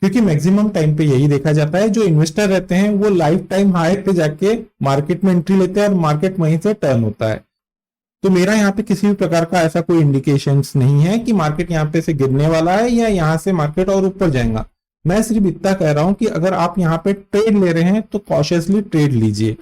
क्योंकि maximum time पे यही देखा जाता है, जो इन्वेस्टर रहते हैं वो लाइफ टाइम हाई पे जाके मार्केट में एंट्री लेते हैं और मार्केट वहीं से टर्न होता है। तो मेरा यहाँ पे किसी भी प्रकार का ऐसा कोई इंडिकेशंस नहीं है कि मार्केट यहाँ पे से गिरने वाला है या यहाँ से मार्केट और ऊपर जाएगा। मैं सिर्फ इतना कह रहा हूं कि अगर आप यहाँ पे ट्रेड ले रहे हैं तो कॉशियसली ट्रेड लीजिए।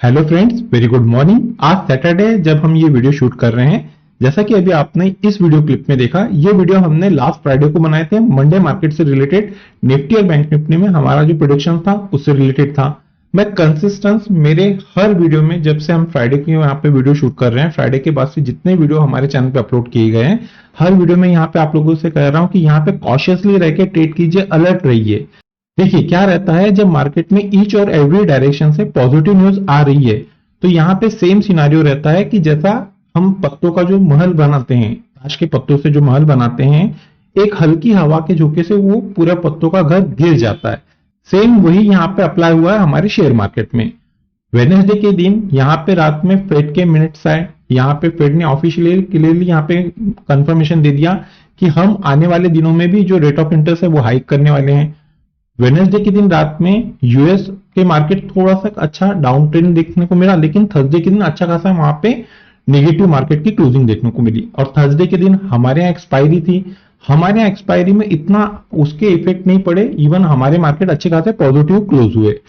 Hello friends, very good morning. आज सैटरडे जब हम ये वीडियो शूट कर रहे हैं, जैसा कि अभी आपने इस वीडियो क्लिप में देखा, ये वीडियो हमने लास्ट फ्राइडे को बनाए थे। मंडे मार्केट से रिलेटेड निफ्टी और बैंक निफ्टी में हमारा जो प्रेडिक्शन था उससे रिलेटेड था। मैं कंसिस्टेंस मेरे हर वीडियो में, जब से हम फ्राइडे की यहाँ पे वीडियो शूट कर रहे हैं, फ्राइडे के बाद से जितने वीडियो हमारे चैनल पे अपलोड किए गए हैं, हर वीडियो में यहाँ पे आप लोगों से कह रहा हूँ कि यहाँ पे कॉशियसली रह के ट्रेड कीजिए, अलर्ट रहिए। देखिए क्या रहता है, जब मार्केट में ईच और एवरी डायरेक्शन से पॉजिटिव न्यूज आ रही है तो यहाँ पे सेम सिनारियो रहता है कि जैसा हम पत्तों का जो महल बनाते हैं, ताश के पत्तों से जो महल बनाते हैं, एक हल्की हवा के झोंके से वो पूरा पत्तों का घर गिर जाता है। सेम वही यहाँ पे अप्लाई हुआ है हमारे शेयर मार्केट में। वेडनेसडे के दिन यहाँ पे रात में फेड के मिनट्स आए। यहाँ पे फेड ने ऑफिशियली क्लियरली यहाँ पे कंफर्मेशन दे दिया कि हम आने वाले दिनों में भी जो रेट ऑफ इंटरेस्ट है वो हाइक करने वाले हैं। वेडनेसडे के दिन रात में यूएस के मार्केट थोड़ा सा अच्छा डाउन ट्रेंड देखने को मिला, लेकिन थर्सडे के दिन अच्छा खासा वहां पे नेगेटिव मार्केट की क्लोजिंग देखने को मिली। और थर्सडे के दिन हमारे यहाँ एक्सपायरी थी। हमारे यहाँ एक्सपायरी में इतना उसके इफेक्ट नहीं पड़े, इवन हमारे मार्केट अच्छे खासे पॉजिटिव क्लोज हुए।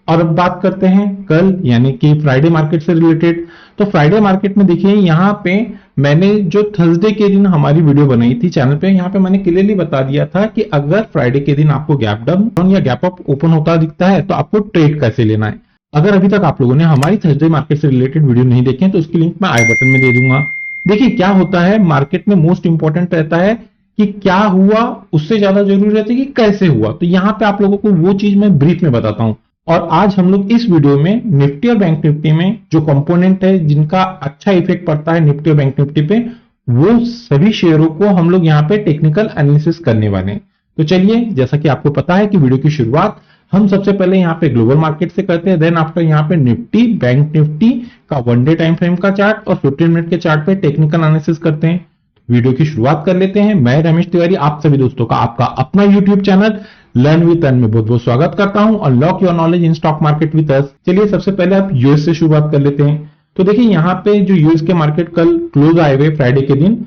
और अब बात करते हैं कल यानी कि फ्राइडे मार्केट से रिलेटेड। तो फ्राइडे मार्केट में देखिए यहाँ पे मैंने जो थर्सडे के दिन हमारी वीडियो बनाई थी चैनल पे, यहाँ पे मैंने क्लियरली बता दिया था कि अगर फ्राइडे के दिन आपको गैप डाउन या गैप अप ओपन होता दिखता है तो आपको ट्रेड कैसे लेना है। अगर अभी तक आप लोगों ने हमारी थर्सडे मार्केट से रिलेटेड वीडियो नहीं देखे तो उसकी लिंक मैं आई बटन में दे दूंगा। देखिए क्या होता है, मार्केट में मोस्ट इंपॉर्टेंट रहता है कि क्या हुआ, उससे ज्यादा जरूरी रहता है कि कैसे हुआ। तो यहाँ पे आप लोगों को वो चीज मैं ब्रीफ में बताता हूँ। और आज हम लोग इस वीडियो में निफ्टी और बैंक निफ्टी में जो कंपोनेंट है जिनका अच्छा इफेक्ट पड़ता है निफ्टी और बैंक निफ्टी पे, वो सभी शेयरों को हम लोग यहाँ पे टेक्निकल एनालिसिस करने वाले हैं। तो चलिए, जैसा कि आपको पता है कि वीडियो की शुरुआत हम सबसे पहले यहाँ पे ग्लोबल मार्केट से करते हैं, देन आफ्टर यहाँ पे निफ्टी बैंक निफ्टी का वन डे टाइम फ्रेम का चार्ट और 15 मिनट के चार्ट पे टेक्निकल एनालिसिस करते हैं। वीडियो की शुरुआत कर लेते हैं। मैं रमेश तिवारी आप सभी दोस्तों का आपका अपना YouTube channel learn with earn में बहुत बहुत स्वागत करता हूं। Unlock your knowledge in stock market with us. चलिए सबसे पहले आप यूएस से शुरुआत कर लेते हैं। तो देखिए यहाँ पे जो यूएस के मार्केट कल क्लोज आए हुए फ्राइडे के दिन,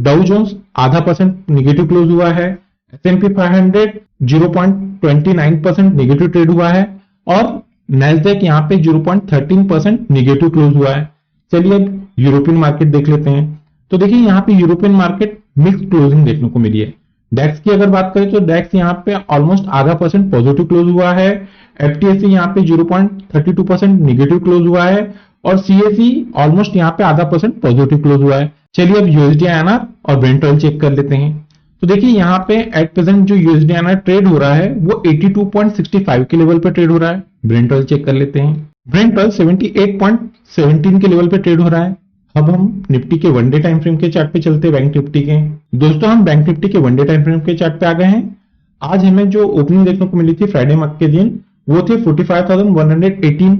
डाउ जोन्स 0.5% निगेटिव क्लोज हुआ है, S&P 500 0.29% निगेटिव ट्रेड हुआ है और नैस्डैक यहाँ पे 0.13% निगेटिव क्लोज हुआ है। चलिए अब यूरोपियन मार्केट देख लेते हैं। तो देखिए यहाँ पे यूरोपियन मार्केट मिक्स क्लोजिंग देखने को मिली है। डैक्स की अगर बात करें तो डैक्स यहाँ पे ऑलमोस्ट 0.5% पॉजिटिव क्लोज हुआ है, एफटीएससी यहाँ पे 0.32% निगेटिव क्लोज हुआ है और सीएसई ऑलमोस्ट यहाँ पे 0.5% पॉजिटिव क्लोज हुआ है। चलिए अब यूएसडी आईएनआर और ब्रेंट ऑयल चेक कर लेते हैं। तो देखिए यहाँ पे एट प्रेजेंट जो यूएसडी आईएनआर ट्रेड हो रहा है वो 82.65 के लेवल पे ट्रेड हो रहा है। ब्रेंट ऑयल चेक कर लेते हैं। ब्रेंट ऑयल 78.17 के लेवल पे ट्रेड हो रहा है। अब हम निफ्टी के वन डे टाइम फ्रेम के चार्ट पे चलते हैं, बैंक निफ्टी के। दोस्तों हम बैंक निफ्टी के वन डे टाइम फ्रेम के चार्ट पे आ गए हैं। आज हमें जो ओपनिंग देखने को मिली थी फ्राइडे मार्केट के दिन वो थे 45,118।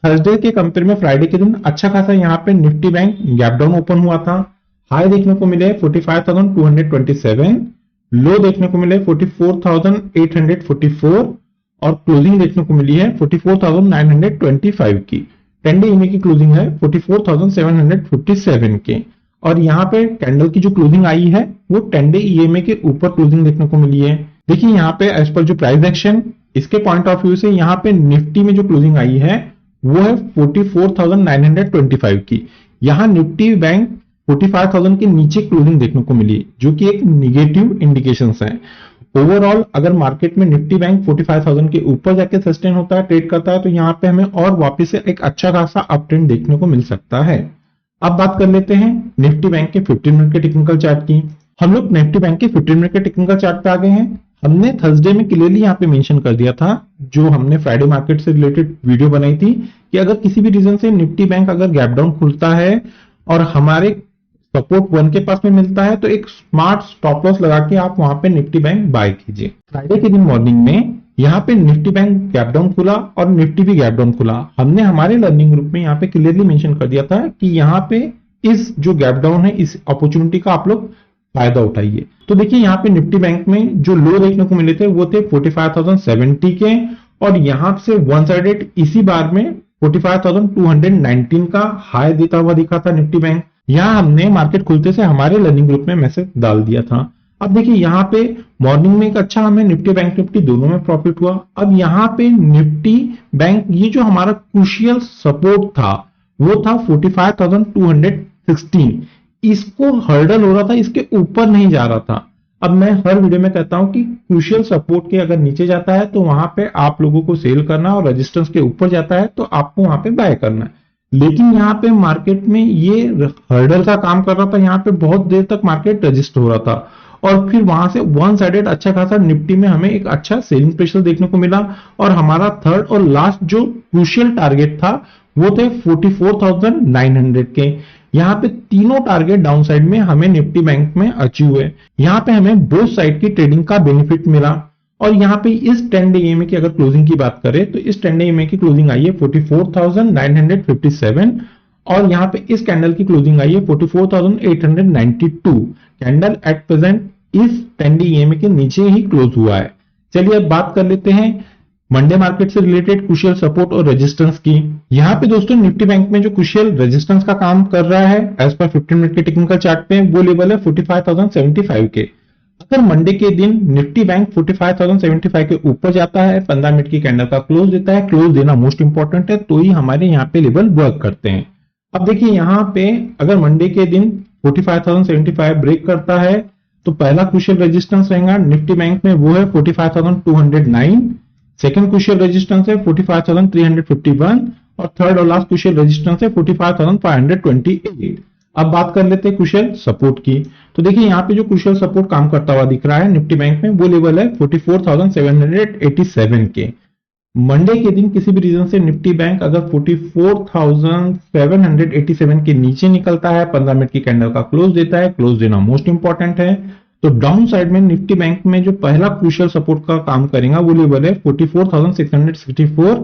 थर्सडे के कंपेयर में फ्राइडे के दिन अच्छा खासा यहाँ पे Nifty bank gap down open हुआ था। हाई देखने को मिले 45,227, लो देखने को मिले 44,844 और क्लोजिंग देखने को मिली है 44,925 की। 10 डे ईएमए की क्लोजिंग है 44,757 के। और यहाँ पे कैंडल की जो क्लोजिंग आई है वो 10 डे ईएमए के ऊपर क्लोजिंग देखने को मिली है। देखिए यहाँ पे एज पर जो प्राइस एक्शन, इसके पॉइंट ऑफ व्यू से यहाँ पे निफ्टी में जो क्लोजिंग आई है वो है 44,925 की। यहाँ निफ्टी बैंक 45,000 के नीचे क्लोजिंग देखने को मिली, जो कि एक निगेटिव इंडिकेशंस है। ओवरऑल अगर मार्केट में निफ्टी बैंक 45,000 के ऊपर जाके सस्टेन होता है, ट्रेड करता है, तो यहाँ पे हमें और वापस से एक अच्छा खासा अप ट्रेंड देखने को मिल सकता है। अब बात कर लेते हैं निफ्टी बैंक के 15 मिनट के टेक्निकल चार्ट की। हम लोग निफ्टी बैंक के 15 मिनट के टेक्निकल चार्ट पे आ गए हैं। हमने थर्सडे में क्लियरली यहाँ पे मेंशन कर दिया था, जो हमने फ्राइडे मार्केट से रिलेटेड वीडियो बनाई थी, कि अगर किसी भी रीजन से निफ्टी बैंक अगर गैप डाउन खुलता है और हमारे सपोर्ट 1 के पास में मिलता है तो एक स्मार्ट स्टॉप लॉस लगा के आप वहां पे निफ्टी बैंक बाय कीजिए। फ्राइडे के दिन मॉर्निंग में यहाँ पे निफ्टी बैंक गैप डाउन खुला और निफ्टी भी गैप डाउन खुला। हमने हमारे लर्निंग ग्रुप में यहाँ पे क्लियरली मेंशन कर दिया था कि यहाँ पे इस जो गैप डाउन है, इस अपॉर्चुनिटी का आप लोग फायदा उठाइए। तो देखिए यहाँ पे निफ्टी बैंक में जो लो देखने को मिले थे वो थे 45,070 के, और यहाँ से वन साइडेड इसी बार में 45,219 का हाई देता हुआ दिखा था निफ्टी बैंक। यहाँ हमने मार्केट खुलते से हमारे लर्निंग ग्रुप में मैसेज डाल दिया था। अब देखिए यहाँ पे मॉर्निंग में एक अच्छा हमें निफ्टी बैंक निफ्टी दोनों में प्रॉफिट हुआ। अब यहाँ पे निफ्टी बैंक ये जो हमारा क्रूशियल सपोर्ट था वो था 45,216, इसको हर्डल हो रहा था, इसके ऊपर नहीं जा रहा था। अब मैं हर वीडियो में कहता हूं कि क्रूशियल सपोर्ट के अगर नीचे जाता है तो वहां पे आप लोगों को सेल करना, और रेजिस्टेंस के ऊपर जाता है तो आपको वहां पे बाय करना है। लेकिन यहाँ पे मार्केट में ये हर्डल का काम कर रहा था, यहाँ पे बहुत देर तक मार्केट रजिस्ट हो रहा था, और फिर वहां से वन साइडेड अच्छा खासा निफ्टी में हमें एक अच्छा सेलिंग प्रेशर देखने को मिला, और हमारा थर्ड और लास्ट जो क्रूशियल टारगेट था वो थे 44,900 के। यहाँ पे तीनों टारगेट डाउन साइड में हमें निफ्टी बैंक में अचीव हुए। यहाँ पे हमें बोथ साइड की ट्रेडिंग का बेनिफिट मिला। और यहाँ पे इस 10 डे ईएमए की अगर क्लोजिंग की बात करें तो इस 10 डे ईएमए की क्लोजिंग आई है 44,957, और यहाँ पे इस कैंडल की क्लोजिंग आई है 44,892। कैंडल एट प्रेजेंट इस 10 डे ईएमए के नीचे ही क्लोज हुआ है। चलिए अब बात कर लेते हैं मंडे मार्केट से रिलेटेड क्रूशियल सपोर्ट और रेजिस्टेंस की। यहाँ पे दोस्तों निफ्टी बैंक में जो क्रूशियल रेजिस्टेंस का काम कर रहा है एज पर 15 मिनट के टेक्निकल चार्ट पे वो लेवल है 45,075 के। अगर मंडे के दिन निफ्टी बैंक 45,075 के ऊपर जाता है, 15 मिनट की कैंडल का क्लोज देता है, क्लोज देना मोस्ट इंपॉर्टेंट है, तो ही हमारे यहाँ पे लेवल वर्क करते हैं। अब देखिए यहाँ पे अगर मंडे के दिन 45,075 ब्रेक करता है तो पहला क्रूशियल रेजिस्टेंस रहेगा निफ्टी बैंक में, वो है 45,209। सेकंड क्रूशियल रेजिस्टेंस है 45,351, और थर्ड और लास्ट क्रूशियल रेजिस्टेंस है 45,528। अब बात कर लेते हैं क्रूशियल सपोर्ट की। तो देखिए यहाँ पे जो क्रूशियल सपोर्ट काम करता हुआ दिख रहा है निफ्टी बैंक में वो लेवल है 44,787 के। मंडे के दिन किसी भी रीजन से निफ्टी बैंक अगर 44,787 के नीचे निकलता है, 15 मिनट की कैंडल का क्लोज देता है, क्लोज देना मोस्ट इंपॉर्टेंट है, तो डाउन साइड में निफ्टी बैंक में जो पहला क्रूशियल सपोर्ट का काम करेगा वो लेवल है 44,664।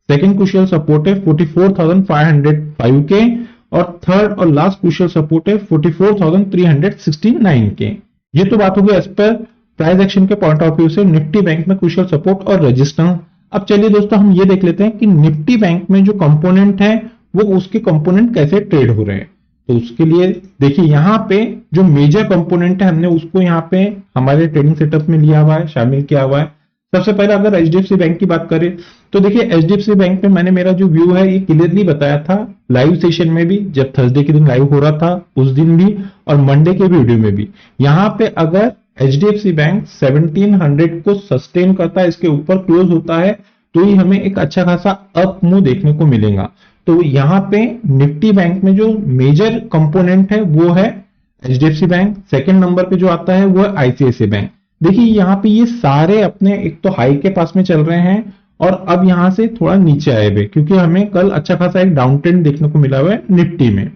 सेकंड क्रूशियल सपोर्ट है 44,505 के, और थर्ड और लास्ट क्रूशियल सपोर्ट है 44,369 के। ये तो बात होगी एज पर प्राइस एक्शन के पॉइंट ऑफ व्यू से निफ्टी बैंक में क्रूशियल सपोर्ट और रेजिस्टेंस। अब चलिए दोस्तों हम ये देख लेते हैं कि निफ्टी बैंक में जो कंपोनेंट है वो उसके कंपोनेंट कैसे ट्रेड हो रहे हैं। तो उसके लिए देखिए यहाँ पे जो मेजर कंपोनेंट है हमने उसको यहाँ पे हमारे ट्रेडिंग सेटअप में लिया हुआ है, शामिल किया हुआ है। सबसे पहले अगर एचडीएफसी बैंक की बात करें तो देखिए एचडीएफसी बैंक में मैंने मेरा जो व्यू है ये क्लियरली बताया था लाइव सेशन में भी, जब थर्सडे के दिन लाइव हो रहा था उस दिन भी, और मंडे के वीडियो में भी। यहाँ पे अगर एचडीएफसी बैंक 1700 को सस्टेन करता है, इसके ऊपर क्लोज होता है, तो ही हमें एक अच्छा खासा अप मूव देखने को मिलेगा। तो यहाँ पे निफ्टी बैंक में जो मेजर कंपोनेंट है वो है एचडीएफसी बैंक। सेकंड नंबर पे जो आता है वो है आईसीआईसीआई बैंक। देखिए यहाँ पे ये सारे अपने एक तो हाई के पास में चल रहे हैं, और अब यहां से थोड़ा नीचे आए हुए, क्योंकि हमें कल अच्छा खासा एक डाउन ट्रेंड देखने को मिला हुआ है निफ्टी में,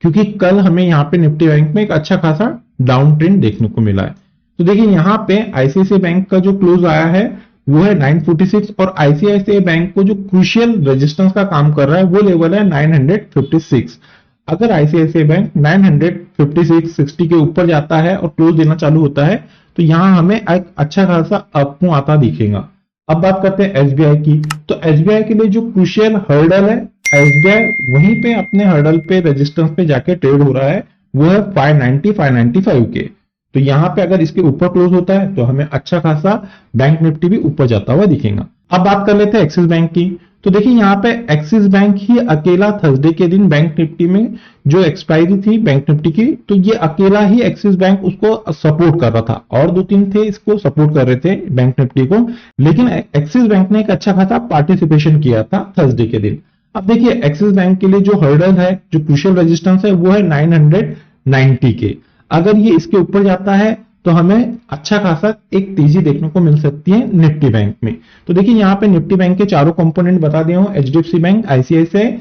क्योंकि कल हमें यहाँ पे निफ्टी बैंक में एक अच्छा खासा डाउन ट्रेंड देखने को मिला है। तो देखिए यहाँ पे आईसीआईसीआई बैंक का जो क्लोज आया है वो है 946, और आईसीआईसीआई बैंक को जो क्रूशियल रेजिस्टेंस का काम कर रहा है वो लेवल है 956। अगर आईसीआईसीआई बैंक 956-60 के ऊपर जाता है और क्लोज देना चालू होता है तो यहां हमें एक अच्छा खासा अप मूव आता दिखेगा। अब बात करते हैं एसबीआई की। तो एसबीआई के लिए जो क्रूशियल हर्डल है, एसबीआई वहीं पे अपने हर्डल पे रेजिस्टेंस पे जाके ट्रेड हो रहा है, वो है 590-595 के। तो यहां पे अगर इसके ऊपर क्लोज होता है तो हमें अच्छा खासा बैंक निफ्टी भी ऊपर जाता हुआ दिखेगा। अब बात कर लेते हैं एक्सिस बैंक की। तो देखिए यहाँ पे एक्सिस बैंक ही अकेला थर्सडे के दिन बैंक निफ्टी में जो एक्सपायरी थी बैंक निफ्टी की, तो ये अकेला ही एक्सिस बैंक उसको सपोर्ट कर रहा था, और 2-3 थे इसको सपोर्ट कर रहे थे बैंक निफ्टी को, लेकिन एक्सिस बैंक ने एक अच्छा खासा पार्टिसिपेशन किया था थर्सडे के दिन। अब देखिए एक्सिस बैंक के लिए जो हर्डल है, जो क्रूशियल रेजिस्टेंस है, वो है 990 के। अगर ये इसके ऊपर जाता है तो हमें अच्छा खासा एक तेजी देखने को मिल सकती है निफ्टी बैंक में। तो देखिए यहाँ पे निफ्टी बैंक के चारों कंपोनेंट बता दिए हूं, एचडीएफसी बैंक, आईसीआईसीआई,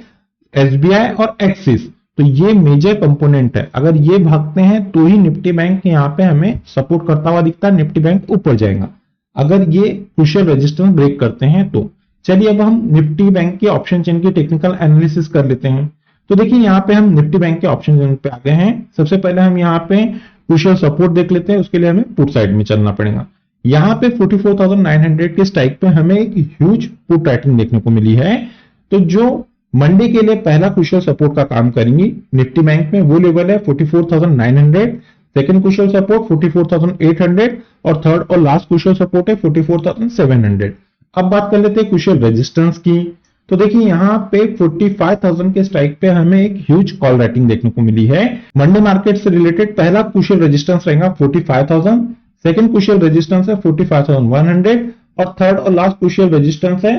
एसबीआई और एक्सिस। तो ये मेजर कंपोनेंट है, अगर ये भागते हैं तो ही निफ्टी बैंक यहाँ पे हमें सपोर्ट करता हुआ दिखता है, निफ्टी बैंक ऊपर जाएगा अगर ये क्रूशियल रेजिस्टेंस ब्रेक करते हैं तो। चलिए अब हम निफ्टी बैंक के ऑप्शन चेन की टेक्निकल एनालिसिस कर लेते हैं। तो देखिए यहाँ पे हम निफ्टी बैंक के ऑप्शन पे आ गए हैं। सबसे पहले हम यहाँ पे क्रूशियल सपोर्ट देख लेते हैं, उसके लिए हमें पुट साइड में चलना पड़ेगा। यहाँ पे 44,900 के स्ट्राइक पे हमें एक ह्यूज पुट राइटिंग देखने को मिली है। तो जो मंडे के लिए पहला क्रूशियल सपोर्ट का काम करेंगी निफ्टी बैंक में, वो लेवल है 44,900, सेकंड क्रूशियल सपोर्ट 44,800 और थर्ड और लास्ट क्रूशियल सपोर्ट है 44,700। अब बात कर लेते हैं क्रूशियल रेजिस्टेंस की। तो देखिए यहाँ पे 45,000 के स्ट्राइक पे हमें एक ह्यूज कॉल राइटिंग देखने को मिली है। मंडे मार्केट से रिलेटेड पहला क्रूशियल रेजिस्टेंस रहेगा 45,000, सेकंड क्रूशियल रेजिस्टेंस है 45,100 और थर्ड और लास्ट क्रूशियल रेजिस्टेंस है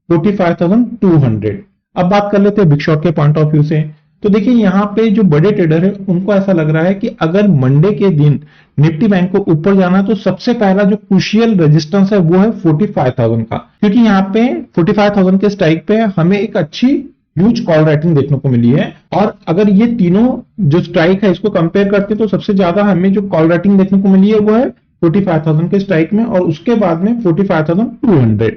45,200। अब बात कर लेते हैं बिग शॉट के पॉइंट ऑफ व्यू से। तो देखिए यहाँ पे जो बड़े ट्रेडर है उनको ऐसा लग रहा है कि अगर मंडे के दिन निफ्टी बैंक को ऊपर जाना है तो सबसे पहला जो क्रूशियल रेजिस्टेंस है वो है 45,000 का, क्योंकि यहाँ पे 45,000 के स्ट्राइक पे हमें एक अच्छी ह्यूज कॉल राइटिंग देखने को मिली है। और अगर ये तीनों जो स्ट्राइक है इसको कंपेयर करते हैं तो सबसे ज्यादा हमें जो कॉल राइटिंग देखने को मिली है वो है 45,000 के स्ट्राइक में और उसके बाद में 45,200।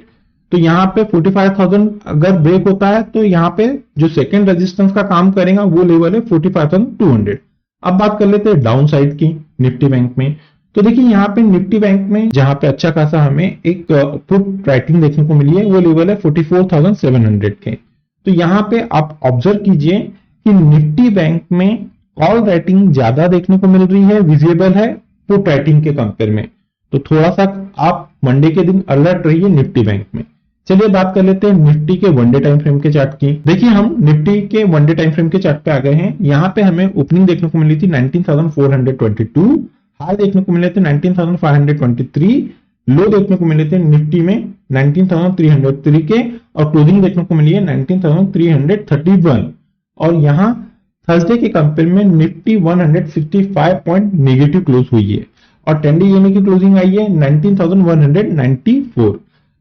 तो यहाँ पे 45,000 अगर ब्रेक होता है तो यहाँ पे जो सेकंड रेजिस्टेंस का काम करेगा वो लेवल है 45,200। अब बात कर लेते हैं डाउन साइड की निफ्टी बैंक में। तो देखिए यहाँ पे निफ्टी बैंक में जहां पे अच्छा खासा हमें एक पुट राइटिंग देखने को मिली है वो लेवल है 44,700 के। तो यहाँ पे आप ऑब्जर्व कीजिए कि निफ्टी बैंक में कॉल राइटिंग ज्यादा देखने को मिल रही है, विजिबल है पुट राइटिंग के कंपेयर में। तो थोड़ा सा आप मंडे के दिन अलर्ट रहिए निफ्टी बैंक में। चलिए बात कर लेते हैं निफ्टी के वनडे टाइम फ्रेम के चार्ट की। देखिए हम निफ्टी के वनडे टाइम फ्रेम के चार्ट पे आ गए हैं। यहाँ पे हमें ओपनिंग देखने को मिली थी 19,422, हाई देखने को मिले थे 19,523, लो देखने को मिले थे निफ्टी में 19,303 के और क्लोजिंग देखने को मिली है 19,331। और यहाँ थर्सडे के कंपेयर में निफ्टी 165 पॉइंट नेगेटिव क्लोज हुई है और 10 डे ईएमए की क्लोजिंग आई है 19,194।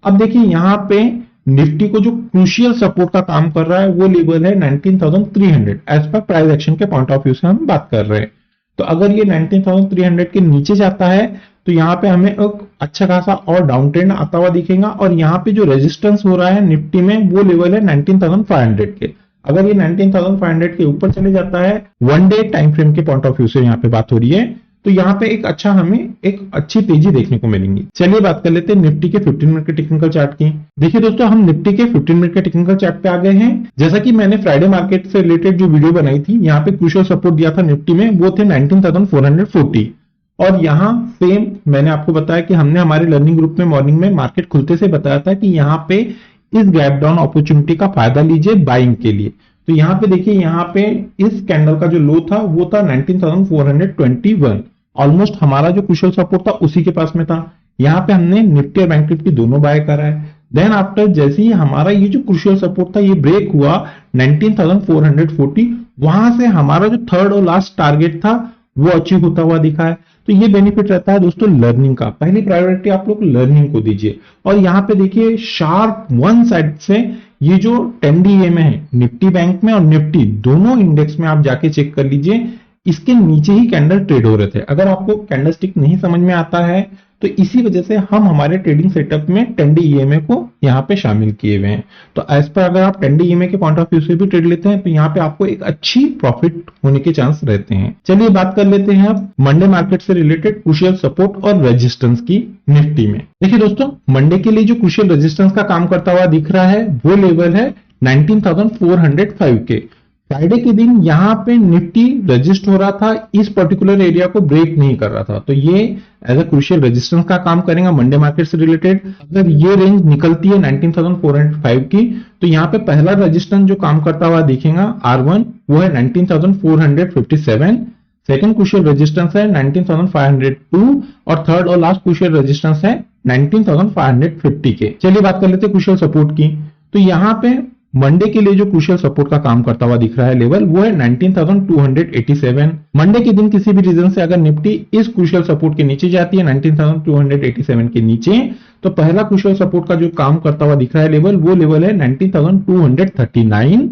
अब देखिए यहाँ पे निफ्टी को जो क्रूशियल सपोर्ट का काम कर रहा है वो लेवल है 19,300 एज पर प्राइस एक्शन के पॉइंट ऑफ व्यू से हम बात कर रहे हैं। तो अगर ये 19,300 के नीचे जाता है तो यहाँ पे हमें एक अच्छा खासा और डाउन ट्रेंड आता हुआ दिखेगा और यहाँ पे जो रेजिस्टेंस हो रहा है निफ्टी में वो लेवल है 19,500 के। अगर ये 19,500 के ऊपर चले जाता है वन डे टाइम फ्रेम के पॉइंट ऑफ व्यू से यहाँ पे बात हो रही है तो यहाँ पे एक अच्छा हमें एक अच्छी तेजी देखने को मिलेंगी। चलिए बात कर लेते हैं निफ्टी के 15 मिनट के टेक्निकल चार्ट की। देखिए दोस्तों हम निफ्टी के 15 मिनट के टेक्निकल चार्ट पे आ गए हैं। जैसा कि मैंने फ्राइडे मार्केट से रिलेटेड जो वीडियो बनाई थी यहाँ पे क्रूशियल सपोर्ट दिया था निफ्टी में वो थे 19,440 और यहाँ सेम मैंने आपको बताया कि हमने हमारे लर्निंग ग्रुप में मॉर्निंग में मार्केट खुलते से बताया था कि यहाँ पे इस गैप डाउन अपॉर्चुनिटी का फायदा लीजिए बाइंग के लिए। तो यहाँ पे देखिए यहाँ पे इस कैंडल का जो लो था वो था 19,421, ऑलमोस्ट हमारा जो क्रूशियल सपोर्ट था उसी के पास में था। यहाँ पे हमने निफ्टी और बैंक निफ्टी दोनों बाय करा है। देन आफ्टर जैसे ही हमारा ये जो क्रूशियल सपोर्ट था ये ब्रेक हुआ 19,440, वहां से हमारा जो थर्ड और लास्ट टारगेट था वो अचीव होता हुआ दिखा है। तो ये बेनिफिट रहता है दोस्तों लर्निंग का। पहली प्रायोरिटी आप लोग लर्निंग को दीजिए। और यहाँ पे देखिए शार्प वन साइड से ये जो 10 डे में है निफ्टी बैंक में और निफ्टी दोनों इंडेक्स में आप जाके चेक कर लीजिए, इसके नीचे ही कैंडल ट्रेड हो रहे थे। अगर आपको कैंडल स्टिक नहीं समझ में आता है तो इसी वजह से हम हमारे ट्रेडिंग सेटअप में 10 डे ईएमए को यहाँ पे शामिल किए हुए हैं। तो एज पर अगर आप 10 डे ईएमए के पॉइंट ऑफ व्यू से भी ट्रेड लेते हैं तो यहाँ पे आपको एक अच्छी प्रॉफिट होने के चांस रहते हैं। चलिए बात कर लेते हैं अब मंडे मार्केट से रिलेटेड क्रूशियल सपोर्ट और रेजिस्टेंस की निफ्टी में। देखिए दोस्तों मंडे के लिए जो क्रूशियल रेजिस्टेंस का काम करता हुआ दिख रहा है वो लेवल है 19,405 के। फ्राइडे के दिन यहाँ पे निफ्टी रजिस्ट हो रहा था, इस पर्टिकुलर एरिया को ब्रेक नहीं कर रहा था, तो ये एज अ क्रूशियल रेजिस्टेंस का काम करेगा मंडे मार्केट से रिलेटेड। अगर ये रेंज निकलती है 19,405 की तो यहाँ पे पहला रेजिस्टेंस जो काम करता हुआ दिखेगा R1 वो है 19,457, सेकंड क्रूशियल रेजिस्टेंस है 19,502 और थर्ड और लास्ट क्रूशियल रेजिस्टेंस है 19,550 के। चलिए बात कर लेते हैं क्रूशियल सपोर्ट की। तो यहाँ पे मंडे के लिए जो क्रूशियल सपोर्ट का काम करता हुआ दिख रहा है लेवल वो है 19,287। मंडे के दिन किसी भी रीजन से अगर निफ्टी इस क्रूशियल सपोर्ट के नीचे जाती है 19,287 के नीचे तो पहला क्रूशियल सपोर्ट का जो काम करता हुआ दिख रहा है लेवल वो लेवल है 19,239,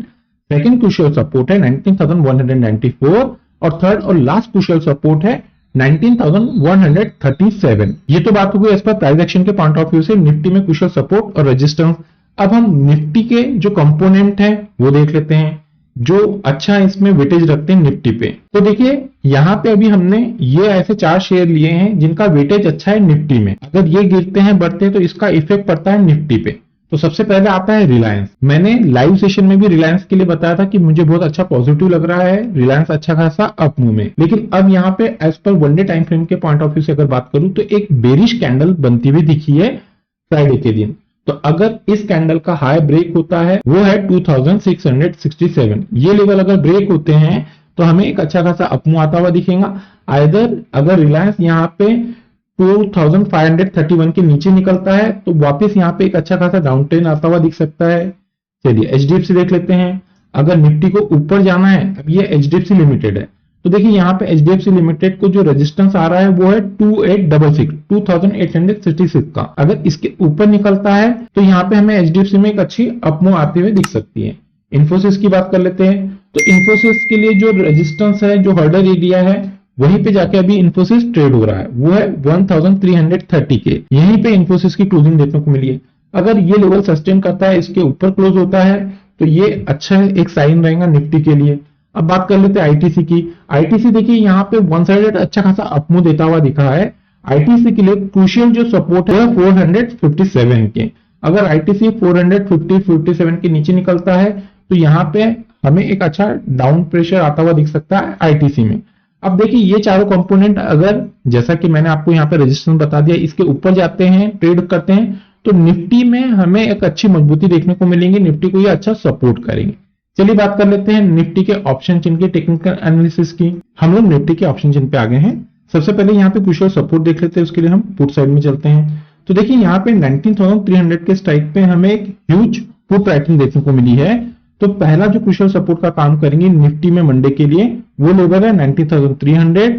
सेकंड क्रूशियल सपोर्ट है 19,194 और थर्ड और लास्ट क्रूशियल सपोर्ट है 19,137। ये तो बात हो गई एज पर प्राइस एक्शन के पॉइंट ऑफ व्यू से निफ्टी में क्रूशियल सपोर्ट और रेजिस्टेंस। अब हम निफ्टी के जो कंपोनेंट है वो देख लेते हैं। जो अच्छा इसमें वेटेज रखते हैं निफ्टी पे। तो देखिए यहाँ पे अभी हमने ये ऐसे 4 शेयर लिए हैं जिनका वेटेज अच्छा है निफ्टी में। अगर ये गिरते हैं बढ़ते हैं तो इसका इफेक्ट पड़ता है निफ्टी पे। तो सबसे पहले आता है रिलायंस। मैंने लाइव सेशन में भी रिलायंस के लिए बताया था कि मुझे बहुत अच्छा पॉजिटिव लग रहा है, रिलायंस अच्छा खासा अप मूव में। लेकिन अब यहाँ पे एज पर वन डे टाइम फ्रेम के पॉइंट ऑफ व्यू से अगर बात करूं तो एक बेरिश कैंडल बनती हुई दिखी है फ्राइडे के दिन। तो अगर इस कैंडल का हाई ब्रेक होता है वो है 2667, ये लेवल अगर ब्रेक होते हैं तो हमें एक अच्छा खासा अपमूव आता हुआ दिखेगा। आइदर अगर रिलायंस यहाँ पे 2531 के नीचे निकलता है तो वापस यहाँ पे एक अच्छा खासा डाउन ट्रेंड आता हुआ दिख सकता है। चलिए एचडीएफसी देख लेते हैं। अगर निफ्टी को ऊपर जाना है, अब ये एचडीएफसी लिमिटेड है, तो देखिए यहाँ पे एचडीएफसी लिमिटेड को जो रेजिस्टेंस आ रहा है वो है 2866 का। अगर इसके ऊपर निकलता है तो यहाँ पे हमें एचडीएफसी में एक अच्छी अपमूव आते हुए दिख सकती है। इन्फोसिस की बात कर लेते हैं। तो इन्फोसिस के लिए जो रेजिस्टेंस है, जो हर्डल एरिया है, वहीं पे जाके अभी इन्फोसिस ट्रेड हो रहा है, वो है 1330 के। यहीं पे इन्फोसिस की क्लोजिंग देखने को मिली है। अगर ये लेवल सस्टेन करता है, इसके ऊपर क्लोज होता है, तो ये अच्छा एक साइन रहेगा निफ्टी के लिए। अब बात कर लेते हैं आईटीसी की। आईटीसी देखिए यहाँ पे वन साइडेड अच्छा खासा अपमूव देता हुआ दिखा है। आईटीसी के लिए क्रूशियल जो सपोर्ट है 457 के। अगर आईटीसी 457 के नीचे निकलता है तो यहाँ पे हमें एक अच्छा डाउन प्रेशर आता हुआ दिख सकता है आईटीसी में। अब देखिए ये चारों कंपोनेंट अगर जैसा कि मैंने आपको यहाँ पे रेजिस्टेंस बता दिया, इसके ऊपर जाते हैं, ट्रेड करते हैं, तो निफ्टी में हमें एक अच्छी मजबूती देखने को मिलेंगी, निफ्टी को ये अच्छा सपोर्ट करेंगे। चलिए बात कर लेते हैं निफ्टी के ऑप्शन चिन्ह के टेक्निकल एनालिसिस की। हम लोग निफ्टी के ऑप्शन चिन्ह पे आ गए हैं। सबसे पहले यहाँ पे क्रूशियल सपोर्ट देख लेते हैं, उसके लिए हम पुट साइड में चलते हैं। तो देखिए यहाँ पे 19,300 के स्ट्राइक पे हमें एक ह्यूज पुट राइटिंग देखने को मिली है। तो पहला जो क्रूशियल सपोर्ट का काम करेंगे निफ्टी में मंडे के लिए वो लेवल है 19,300।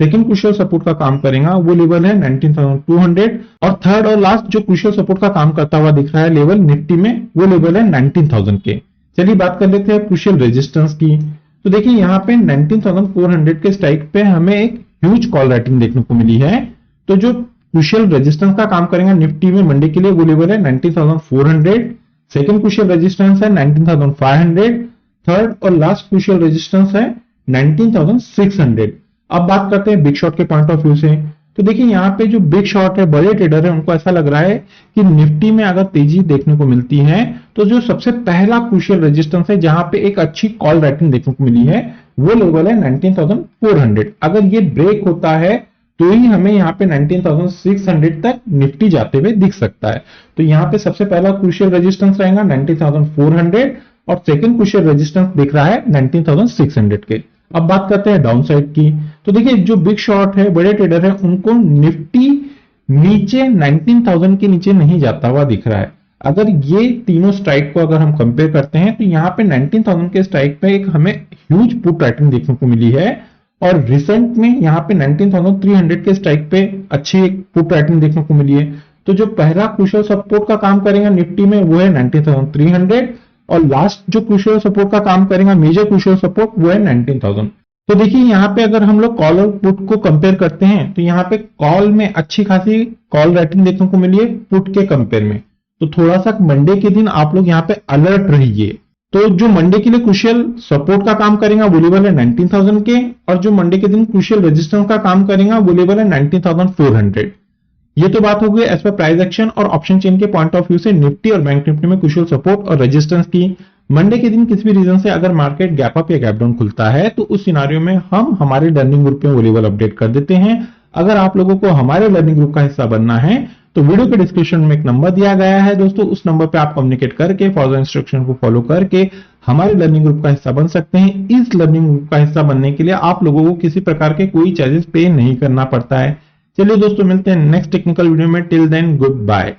सेकंड क्रूशियल सपोर्ट का काम करेगा वो लेवल है 19,200 और थर्ड और लास्ट जो क्रूशियल सपोर्ट का काम करता हुआ दिख रहा है लेवल निफ्टी में वो लेवल है 19,000 के। चलिए बात कर लेते हैं क्रूशियल रेजिस्टेंस की। तो देखिए यहाँ पे 19,400 के स्ट्राइक पे हमें एक ह्यूज कॉल राइटिंग देखने को मिली है। तो जो क्रूशियल रेजिस्टेंस का काम करेगा निफ्टी में मंडे के लिए वो लेवल है 19,400। सेकंड क्रूशियल रेजिस्टेंस है 19,500। थर्ड और लास्ट क्रूशियल रेजिस्टेंस है 19,600। अब बात करते हैं बिग शॉट के पॉइंट ऑफ व्यू से। तो देखिए यहाँ पे जो बिग शॉट है, बड़े ट्रेडर है, उनको ऐसा लग रहा है कि निफ्टी में अगर तेजी देखने को मिलती है तो जो सबसे पहला क्रूशियल रेजिस्टेंस है जहां पे एक अच्छी कॉल राइटिंग देखने को मिली है वो लेवल है 19,400। अगर ये ब्रेक होता है तो ही हमें यहाँ पे 19,600 तक निफ्टी जाते हुए दिख सकता है। तो यहाँ पे सबसे पहला क्रूशियल रेजिस्टेंस रहेगा 19,400 और सेकंड क्रूशियल रेजिस्टेंस दिख रहा है 19,600 के। अब बात करते हैं डाउन साइड की। तो देखिए जो बिग शॉट है, बड़े ट्रेडर है, उनको निफ्टी नीचे 19,000 के नीचे नहीं जाता हुआ दिख रहा है। अगर ये तीनों स्ट्राइक को अगर हम कंपेयर करते हैं तो यहाँ पे 19,000 के स्ट्राइक पे एक हमें ह्यूज पुट राइटिंग देखने को मिली है और रिसेंट में यहाँ पे 19,300 के स्ट्राइक पे अच्छी एक पुट राइटिंग देखने को मिली है। तो जो पहला क्रूशियल सपोर्ट का काम करेगा निफ्टी में वो है 19,300 और लास्ट जो क्रूशियल सपोर्ट का काम करेगा, मेजर क्रूशियल सपोर्ट, वो है 19,000। तो देखिए यहाँ पे अगर हम लोग कॉल और पुट को कंपेयर करते हैं तो यहाँ पे कॉल में अच्छी खासी कॉल राइटिंग देखने को मिली है पुट के कंपेयर में। तो थोड़ा सा मंडे के दिन आप लोग यहाँ पे अलर्ट रहिए। तो जो मंडे के लिए क्रूशियल सपोर्ट का काम करेगा वो लेवल है 19,000 के और जो मंडे के दिन क्रूशियल रेजिस्टेंस का काम करेगा वो लेवल है 19,400। ये तो बात हो गई एज पर प्राइस एक्शन और ऑप्शन चेन के पॉइंट ऑफ व्यू से निफ्टी और बैंक निफ्टी में क्रूशियल सपोर्ट और रेजिस्टेंस की। मंडे के दिन किसी भी रीजन से अगर मार्केट गैप अप या गैप डाउन खुलता है तो उस सिनारियो में हम हमारे लर्निंग ग्रुप में वो लेवल अपडेट कर देते हैं। अगर आप लोगों को हमारे लर्निंग ग्रुप का हिस्सा बनना है तो वीडियो के डिस्क्रिप्शन में एक नंबर दिया गया है दोस्तों, उस नंबर पे आप कम्युनिकेट करके फर्दर इंस्ट्रक्शन को फॉलो करके हमारे लर्निंग ग्रुप का हिस्सा बन सकते हैं। इस लर्निंग ग्रुप का हिस्सा बनने के लिए आप लोगों को किसी प्रकार के कोई चार्जेस पे नहीं करना पड़ता है। चलिए दोस्तों मिलते हैं नेक्स्ट टेक्निकल वीडियो में। Till then good bye.